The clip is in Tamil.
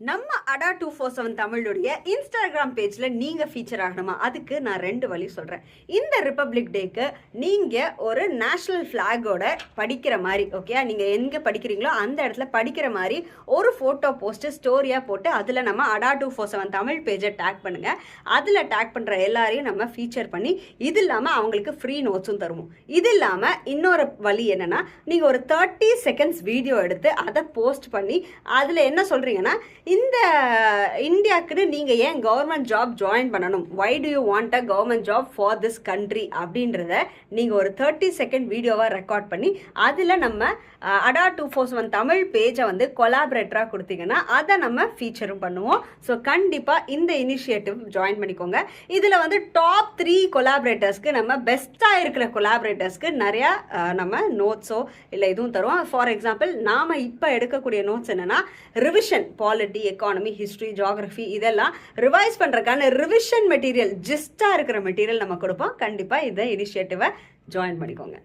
நம்ம அடா 247 தமிழுடைய இன்ஸ்டாகிராம் பேஜ்ல நீங்க ஃபீச்சர் ஆகணுமா? அதுக்கு நான் 2 வழி சொல்றேன். இந்த ரிப்பப்ளிக் டேக்கு நீங்க ஒரு நேஷனல் ஃபிளாகோட படிக்கிற மாதிரி, ஓகே, நீங்க எங்க படிக்கிறீங்களோ அந்த இடத்துல படிக்கிற மாதிரி ஒரு போட்டோ போஸ்ட் ஸ்டோரியா போட்டு அதுல நம்ம அடா 247 தமிழ் பேஜை டேக் பண்ணுங்க. அதுல டேக் பண்ற எல்லாரையும் நம்ம ஃபீச்சர் பண்ணி இது இல்லாம அவங்களுக்கு ஃப்ரீ நோட்ஸும் தருவோம். இது இல்லாம இன்னொரு வழி என்னன்னா, நீங்க ஒரு 30 செகண்ட்ஸ் வீடியோ எடுத்து அதை போஸ்ட் பண்ணி அதுல என்ன சொல்றீங்கன்னா, இந்த இந்தியாவுக்குன்னு நீங்கள் ஏன் கவர்மெண்ட் ஜாப் ஜாயின் பண்ணணும், why do you want a government job for this country அப்படின்றத நீங்கள் ஒரு 30 செகண்ட் வீடியோவாக ரெக்கார்ட் பண்ணி அதில் நம்ம அடா 247 தமிழ் பேஜை வந்து கொலாபரேட்டராக கொடுத்தீங்கன்னா அதை நம்ம ஃபீச்சரும் பண்ணுவோம். ஸோ கண்டிப்பாக இந்த இனிஷியேட்டிவ் ஜாயின் பண்ணிக்கோங்க. இதில் வந்து டாப் 3 கொலாபரேட்டர்ஸ்க்கு நம்ம பெஸ்ட்டாக இருக்கிற கொலாபரேட்டர்ஸ்க்கு நிறையா நம்ம நோட்ஸோ இல்லை இதுவும் தருவோம். ஃபார் எக்ஸாம்பிள் நாம் இப்போ எடுக்கக்கூடிய நோட்ஸ் என்னென்னா revision, polity, economy, history, geography இதெல்லாம் ரிவைஸ் பண்ணுறதுக்கான ரிவிஷன் மெட்டீரியல், ஜிஸ்டாக இருக்கிற மெட்டீரியல் நம்ம கொடுப்போம். கண்டிப்பாக இந்த இனிஷியேட்டிவை ஜாயின் பண்ணிக்கோங்க.